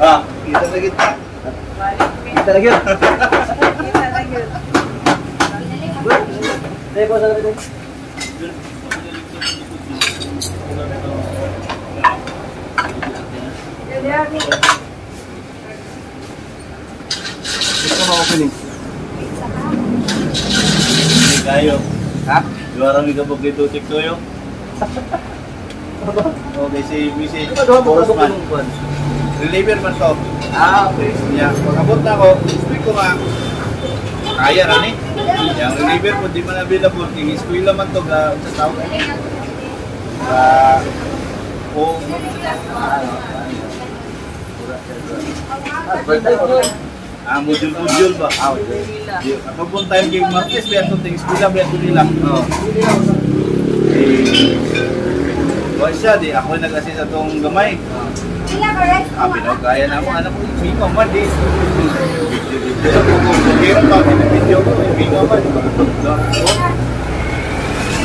Ah, kita na kita. Kita na kita. Kita na yun. Dahil po sa kapit. Gusto mo opening? Hindi kayo. Ha? Juara mi kapag ito tikto yun. Okay, si Mrs. Postman. Reliever man to. Ah, okay. Yeah. Pag-abot na ako, speak ko nga. Kaya na ni. Yung reliever po, di man available. Yung eskwela man to, sa tao. Kung... module ba? Kapag po tayo yung Martes, biya ito, ting eskwela, biya ito nila. Buwan siya, di ako nag-assist sa itong gamay. Pinagkaya na mo, anak ko, mingaw man, di. Hirap pa, pinag-video ko, mingaw man.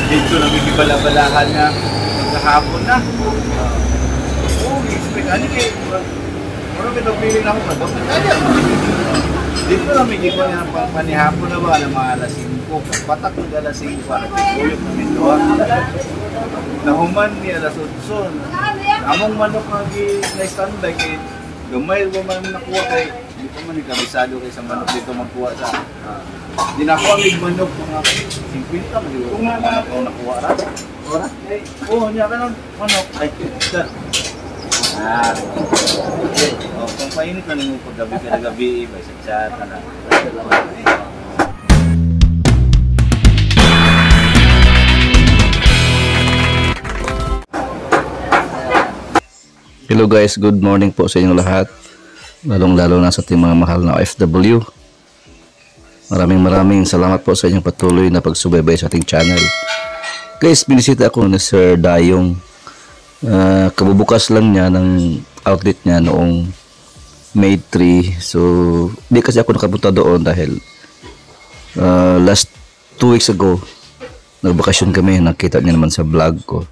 Dito na may kibala-balahan na kahapon na. Expect, ano kayo, parang pinag-feeling ako ba? Dito na may kibala ng panihapon na ba, ng mga alas 5, patak ng alas 5, parang kibuyok na mindoa. Nahuman niya alas 8. Among manok na standby kay gamay ba man nakuha kay dito man ikabisado kay sa manok dito magkuha sa dinakuha mig manok mga 50 man dito manok nakuha ra ora niya kanon manok ay sir okay kung painit na nimo paggabi kada gabi may chat na Hello guys, good morning po sa inyong lahat. Lalong-lalo na sa ating mga mahal na OFW. Maraming salamat po sa inyong patuloy na pagsubaybay sa ating channel. Guys, binisita ako ni Sir Dayong. Kabubukas lang niya ng outlet niya noong May 3. So, di kasi ako nakapunta doon dahil last 2 weeks ago, nagbakasyon kami. Nakita niya naman sa vlog ko.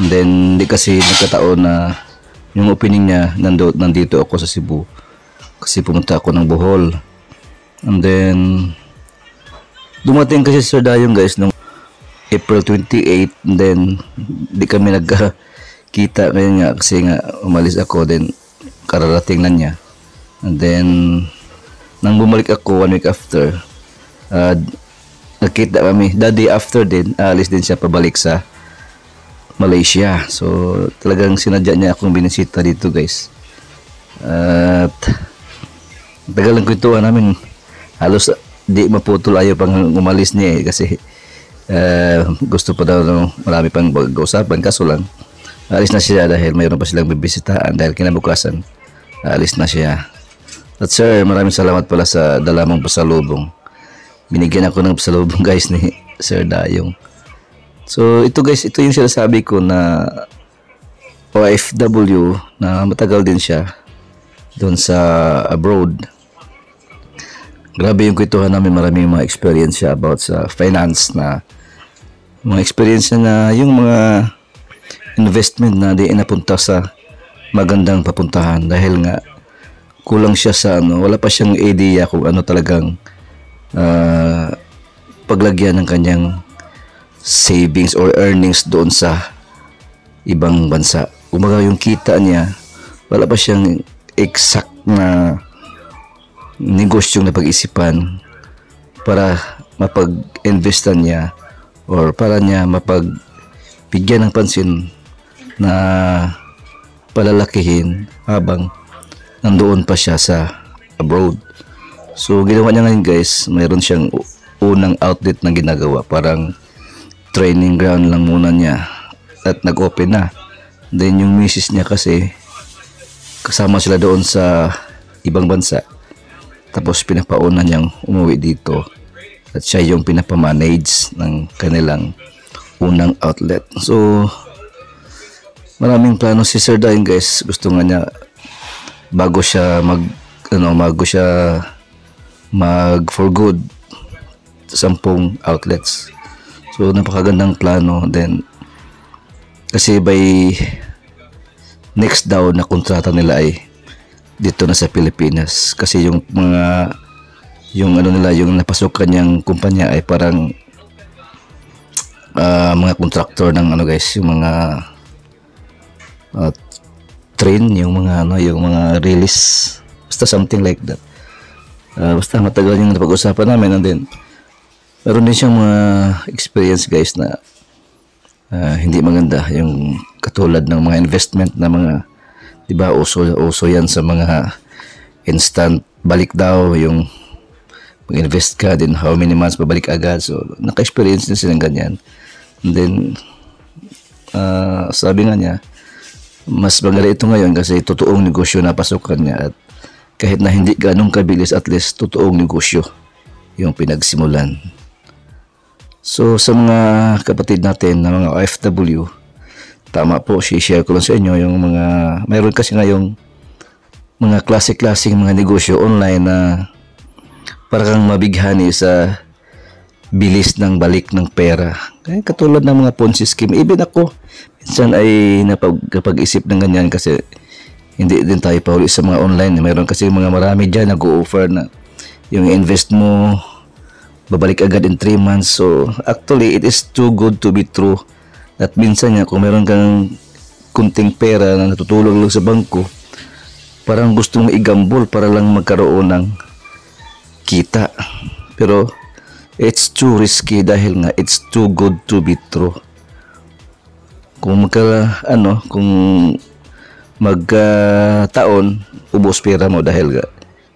And then, di kasi nagkataon na yung opening niya, nandito ako sa Cebu. Kasi pumunta ako ng Bohol. And then, dumating kasi Sir Dayong guys, noong April 28. And then, di kami nagkita. Kaya nga, kasi nga, umalis ako. Then, kararating na niya. And then, nang bumalik ako 1 week after, nagkita kami. The day after din, alis din siya pabalik sa Malaysia. So talagang sinadya niya akong binisita dito guys. At tagal ng kwentuhan namin. Halos di maputol, ayaw pang umalis niya kasi gusto pa daw marami pang pag-uusapan. Kaso lang alis na siya dahil mayroon pa silang bibisitahan dahil kinabukasan alis na siya. At sir, maraming salamat pala sa dala mong pasalubong. Binigyan ako ng pasalubong guys ni Sir Dayong. So ito guys, ito yung sinasabi ko na OFW na matagal din siya doon sa abroad. Grabe yung kwentuhan namin, maraming mga experience siya about sa finance, na mga experience na yung mga investment na di napunta sa magandang papuntahan dahil nga kulang siya sa wala pa siyang idea kung ano talagang paglagyan ng kanyang savings or earnings doon sa ibang bansa. Kumbaga yung kita niya, wala pa siyang exact na negosyong na pag-isipan para mapag-investan niya or para niya mapagbigyan ng pansin na palalakihin habang nandoon pa siya sa abroad. So ginawa niya ngayon guys, mayroon siyang unang outlet na ginagawa, parang training ground lang muna niya at nag-open na. Then yung misis niya kasi kasama sila doon sa ibang bansa, tapos pinapauna niyang umuwi dito at siya yung pinapamanage ng kanilang unang outlet. So maraming plano si Sir Dayong guys. Gusto nga niya bago siya mag for good 10 outlets. So napakagandang plano. Then kasi by next daw na kontrata nila ay dito na sa Pilipinas, kasi yung ano nila, yung napasukan niyang kumpanya ay parang mga contractor ng ano guys, yung mga train, yung mga release, basta something like that. Basta matagal yung napag-usapan namin, and then meron din siyang mga experience guys na hindi maganda, yung katulad ng mga investment na mga, di ba, uso yan sa mga instant balik daw, yung mag-invest ka din how many months babalik agad. So naka-experience din silang ganyan, and then sabi nga niya mas maganda ito ngayon kasi totoong negosyo na pasukan niya, at kahit na hindi ganong kabilis, at least totoong negosyo yung pinagsimulan. So sa mga kapatid natin na mga OFW, tama po, share ko lang sa inyo yung mga, mayroon kasi ngayong mga klase-klaseng mga negosyo online na parang mabighani sa bilis ng balik ng pera. Kaya katulad ng mga Ponzi scheme, even ako minsan ay napag-isip ng ganyan, kasi hindi din tayo pauli sa mga online. Mayroon kasi mga marami dyan nag-o-offer na yung invest mo babalik agad in 3 months. So actually it is too good to be true, at minsan nga kung meron kang kunting pera na natutulog lang sa bangko, parang gusto mong i-gamble para lang magkaroon ng kita, pero it's too risky dahil nga it's too good to be true. Kung magtaon, ubos pera mo dahil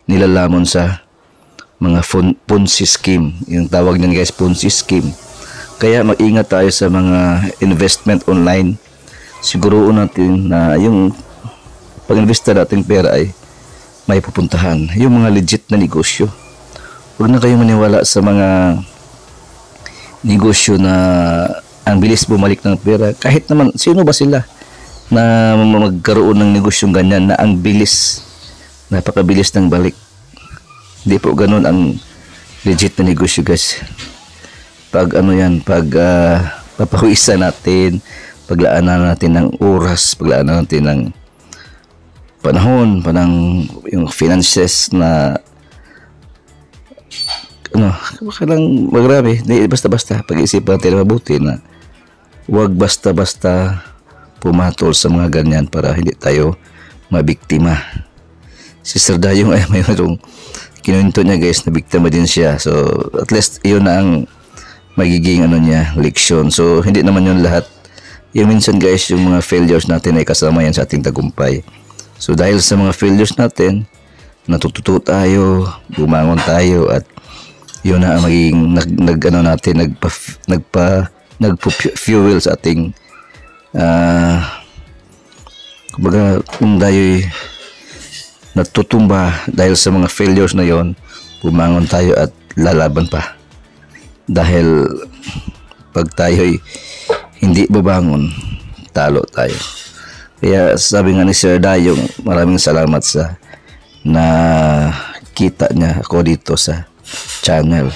nilalamon sa mga Ponzi scheme. Yung tawag niyan guys, Ponzi scheme. Kaya mag-ingat tayo sa mga investment online. Siguruhin natin na yung pag-investa nating pera ay may pupuntahan, yung mga legit na negosyo. Huwag na kayong maniwala sa mga negosyo na ang bilis bumalik ng pera. Kahit naman, sino ba sila na magkaroon ng negosyong ganyan na ang bilis, napakabilis ng balik? Hindi po ganun ang legit na negosyo guys. Pag papawisan natin, paglaanan natin ng oras, paglaanan natin ng panahon, yung finances na kailang magrabe. Basta-basta pag-iisipan natin mabuti na huwag basta-basta pumatol sa mga ganyan para hindi tayo mabiktima. Si Sir Dayong ay mayroong kinuwento niya guys na biktima din siya. So at least yun na ang magiging leksyon. So hindi naman yun lahat. Yung minsan guys, yung mga failures natin ay kasama yan sa ating tagumpay. So dahil sa mga failures natin, natututo tayo, bumangon tayo, at yun na ang magiging nagpa-fuel sa ating kumbaga, kung tayo'y natutumba dahil sa mga failures na yon, bumangon tayo at lalaban pa. Dahil pag tayo'y hindi babangon, talo tayo. Kaya sabi nga ni Sir Dayong, maraming salamat sa nakita niya ako dito sa channel.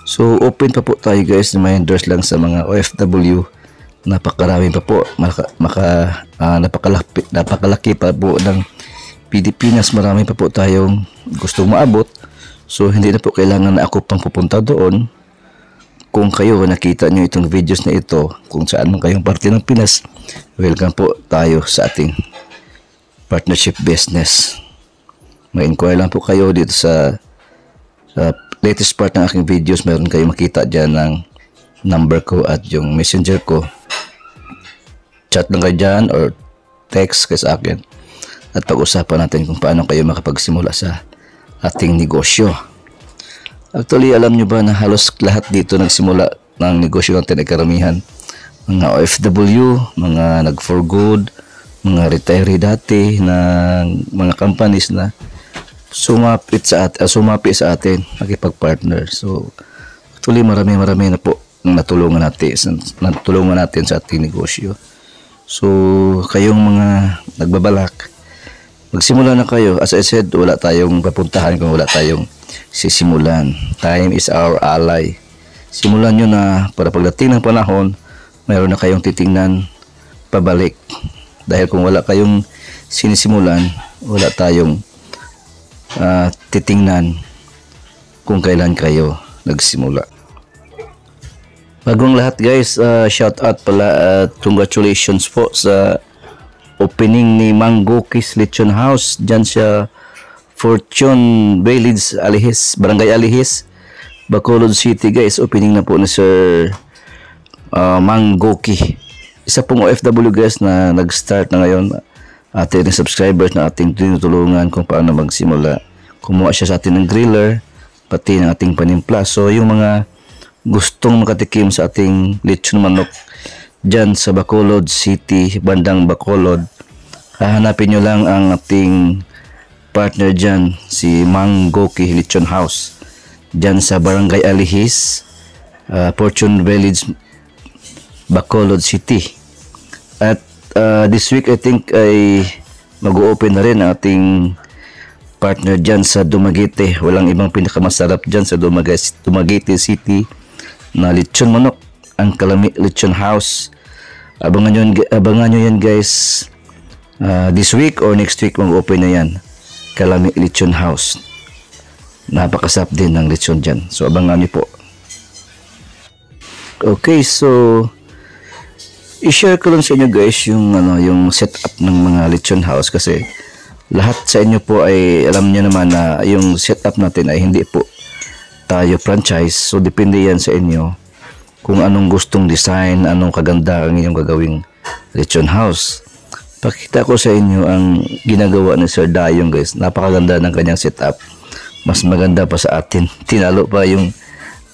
So open pa po tayo guys, reminders lang sa mga OFW, napakarami pa po, napakalaki pa po ng Pilipinas, marami pa po tayong gustong maabot. So hindi na po kailangan na ako pang pupunta doon. Kung kayo nakita nyo itong videos na ito, kung saan man kayong parte ng Pinas, welcome po tayo sa ating partnership business. Mag-inquire lang po kayo dito sa latest part ng aking videos. Meron kayong makita dyan ng number ko at yung messenger ko. Chat lang kayo dyan or text kayo sa akin, at pag-usapan natin kung paano kayo makapagsimula sa ating negosyo. Actually, alam nyo ba na halos lahat dito nagsimula ng negosyo natin ay karamihan mga OFW, mga nag-for good, mga retiree dati ng mga companies na sumapi sa atin, nakipag-partner. So actually marami na po natulungan natin sa ating negosyo. So kayong mga nagbabalak, magsimula na kayo. As I said, wala tayong papuntahan kung wala tayong sisimulan. Time is our ally. Simulan nyo na para pagdating ng panahon, mayroon na kayong titingnan pabalik. Dahil kung wala kayong sinisimulan, wala tayong titingnan kung kailan kayo nagsimula. Bagong lahat guys, shout out pala at congratulations po sa opening ni Mang Goki's Lechon House dyan sa Fortune Village, Alihis, Barangay Alihis, Bacolod City guys. Opening na po ni Sir Mang Goki. Isa pong OFW guys na nag-start na ngayon. Ating subscribers na ating tinutulungan kung paano magsimula. Kumuha siya sa atin ng griller, pati ng ating panimpla. So yung mga gustong makatikim sa ating lechon manok dyan sa Bacolod City, bandang Bacolod, hahanapin nyo lang ang ating partner dyan, si Mang Goki Lechon House dyan sa Barangay Alihis, Fortune Village, Bacolod City. At this week I think ay mag-open na rin ang ating partner dyan sa Dumaguete. Walang ibang pinakamasarap dyan sa Dumaguete City na lechon manok, ang Kalami Lechon House. Abangan nyo yan guys, this week or next week mag-open na yan, Kalami Lechon House. Napakasarap din ng lechon dyan, so abangan nyo po. Okay, so i-share ko lang sa inyo guys yung setup ng mga lechon house, kasi lahat sa inyo po ay alam nyo naman na yung setup natin ay hindi po tayo franchise. So depende yan sa inyo kung anong gustong design, anong kaganda ang inyong gagawing lechon house. Pakita ko sa inyo ang ginagawa ni Sir Dayong guys. Napakaganda ng kanyang setup, mas maganda pa sa atin. Tinalo pa yung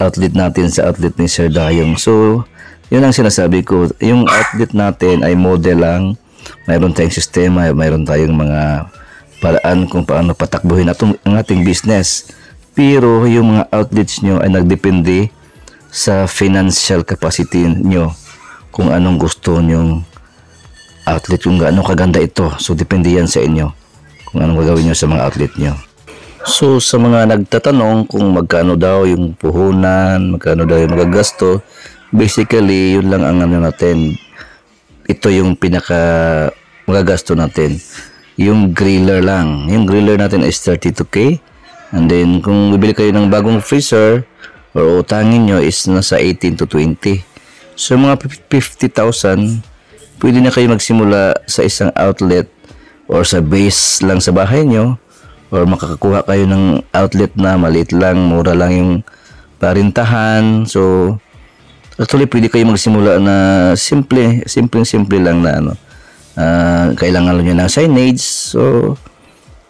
outlet natin sa outlet ni Sir Dayong. So yun ang sinasabi ko, yung outlet natin ay model lang. Mayroon tayong sistema, mayroon tayong mga paraan kung paano patakbuhin ang ating business. Pero yung mga outlets nyo ay nagdepende sa financial capacity nyo, kung anong gusto nyong outlet, kung gaano kaganda ito. So depende yan sa inyo kung anong gagawin nyo sa mga outlet nyo. So sa mga nagtatanong kung magkano daw yung puhunan, magkano daw yung magagasto, basically yun lang ang ano natin. Ito yung pinaka magagasto natin, yung griller lang. Yung griller natin is 32K. And then kung bibili kayo ng bagong freezer or utangin nyo is nasa 18 to 20. So mga 50,000, pwede na kayo magsimula sa isang outlet or sa base lang sa bahay nyo, or makakakuha kayo ng outlet na maliit lang, mura lang yung parintahan. So actually pwede kayo magsimula na simple lang na kailangan nyo ng signage. So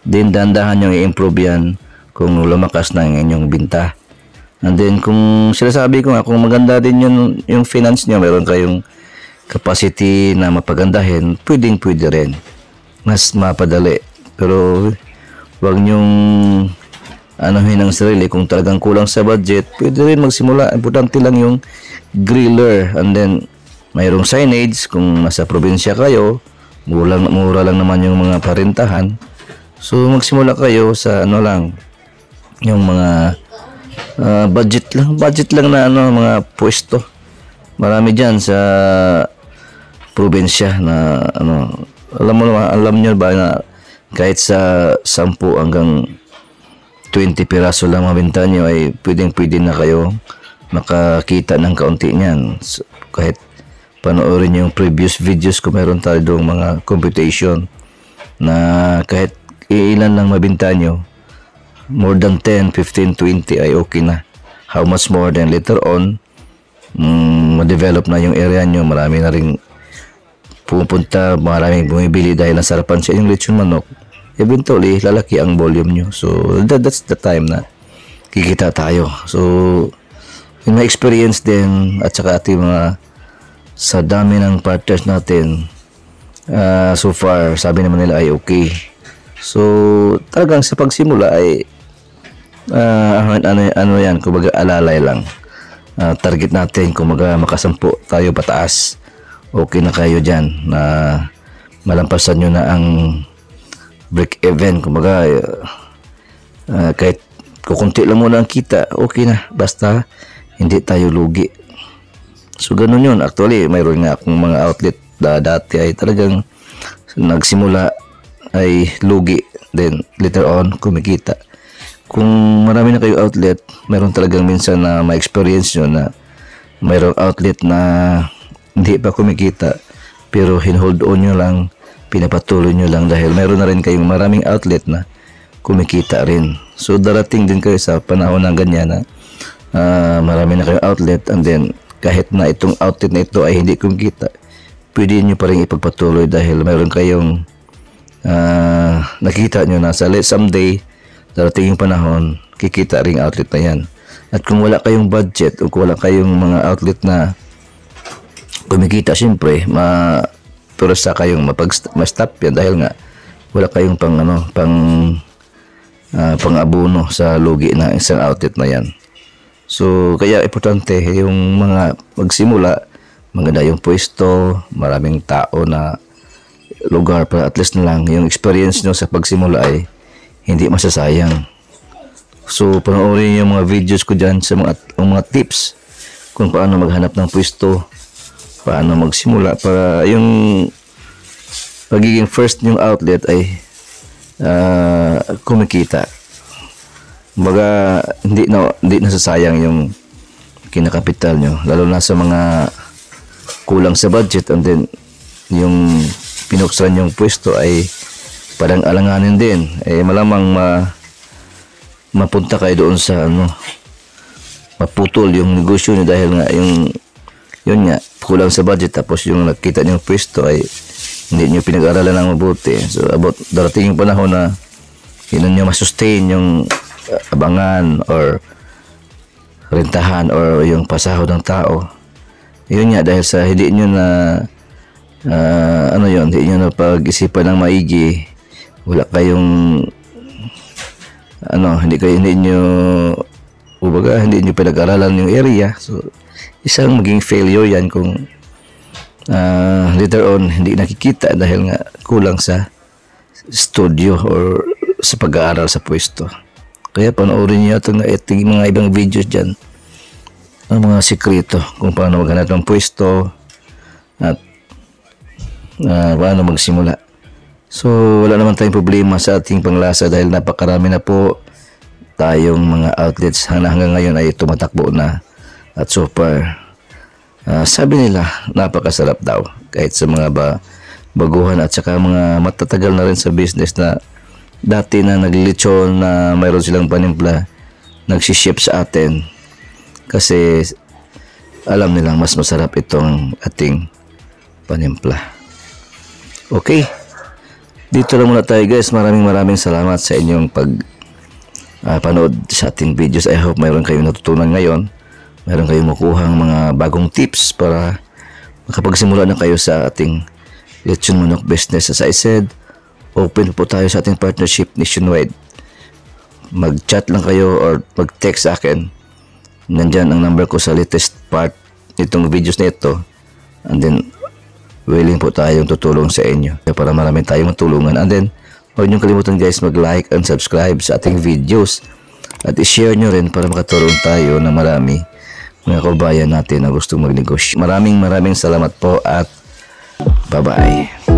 din dandahan nyo i-improve yan kung lumakas na ang inyong binta. And then kung sinasabi ko nga, kung maganda din yung finance nyo, meron kayong capacity na mapagandahin, pwede rin, mas mapadali. Pero wag nyong anuhin ang sarili. Kung talagang kulang sa budget, pwede rin magsimula. Importante lang yung griller. And then mayroong signage. Kung nasa probinsya kayo, mura lang naman yung mga parintahan. So magsimula kayo sa ano lang, yung mga budget lang na mga pwesto. Marami diyan sa probinsya na alam niyo ba na kahit sa 10 hanggang 20 piraso lang mabenta nyo ay pwede na kayo makakita ng kaunti niyan. So, kahit panoorin yung previous videos ko, meron tayo doong mga computation na kahit ilan lang mabenta nyo, more than 10, 15, 20 ay okay na. How much more than later on, ma-develop na yung area nyo, marami na rin pupunta, maraming bumibili dahil nasarapan sa inyong lechon manok. Eventually, lalaki ang volume nyo. So that's the time na kikita tayo. So yung mga experience din, at saka ating mga sa dami ng partners natin, so far sabi naman nila ay okay. So talagang sa pagsimula ay ano yan, kumbaga alalay lang. Target natin kumbaga makasampu tayo pataas, okay na kayo dyan na malampasan nyo na ang break even. Kumbaga kahit kukunti lang muna ang kita, okay na, basta hindi tayo lugi. So ganun yun. Actually mayroon nga akong mga outlet dati ay talagang nagsimula ay lugi, then later on kumikita. Kung marami na kayo outlet, meron talagang minsan na ma-experience nyo na mayroong outlet na hindi pa kumikita, pero hold on nyo lang, pinapatuloy nyo lang dahil meron na rin kayong maraming outlet na kumikita rin. So darating din kayo sa panahon ng ganyan na marami na kayong outlet, and then kahit na itong outlet na ito ay hindi kumikita, pwede nyo pa rin ipagpatuloy dahil meron kayong nakita nyo na someday darating yung panahon, kikita ring outlet na yan. At kung wala kayong budget o kung wala kayong mga outlet na kumikita, syempre purasa kayong ma-stop yan dahil nga wala kayong pang abono sa lugi na isang outlet na yan. So kaya importante yung mga magsimula, maganda yung pwesto, maraming tao na lugar para at least na lang yung experience nyo sa pagsimula ay hindi masasayang. So panoorin yung mga videos ko dyan sa mga tips kung paano maghanap ng pwesto, paano magsimula para yung pagiging first yung outlet ay kumikita. Baga hindi nasasayang yung kinakapital nyo, lalo na sa mga kulang sa budget, and then yung pinuksan yung pwesto ay parang alanganin din, malamang mapunta kayo doon sa maputol yung negosyo niyo dahil nga yun nga kulang sa budget, tapos yung nakita niyo pwesto ay hindi niyo pinag-aralan ng mabuti. So darating yung panahon na hindi niyo masustain yung abangan or rentahan or yung pasahod ng tao. Yun nga dahil sa hindi niyo na hindi niyo na pag-isipan ng maigi, wala kayong hindi niyo pinag-aralan yung area. So isang maging failure yan kung later on hindi nakikita dahil nga kulang sa studio or sa pag-aaral sa pwesto. Kaya panoorin niyo itong mga ibang videos dyan, ang mga sikreto kung paano maghanap ng pwesto at paano magsimula. So wala naman tayong problema sa ating panglasa dahil napakarami na po tayong mga outlets hanggang ngayon ay tumatakbo na at super sabi nila napakasarap daw kahit sa mga baguhan at saka mga matatagal na rin sa business na dati na naglilitsyon na mayroon silang panimpla, nagsiship sa atin kasi alam nilang mas masarap itong ating panimpla. Okay, dito lang muna tayo guys. Maraming salamat sa inyong panood sa ating videos. I hope mayroon kayong natutunan ngayon, mayroon kayong makuhang mga bagong tips para makapagsimula na kayo sa ating lechon manok business. As I said, open po tayo sa ating partnership nationwide. Mag-chat lang kayo or mag-text sa akin. Nandyan ang number ko sa latest part nitong videos na ito, and then willing po tayong tutulong sa inyo para marami tayong matulungan. And then huwag niyong kalimutan guys, mag-like and subscribe sa ating videos at i-share nyo rin para makatulong tayo na marami mga kabayan natin na gustong magnegosyo. Maraming salamat po at bye bye.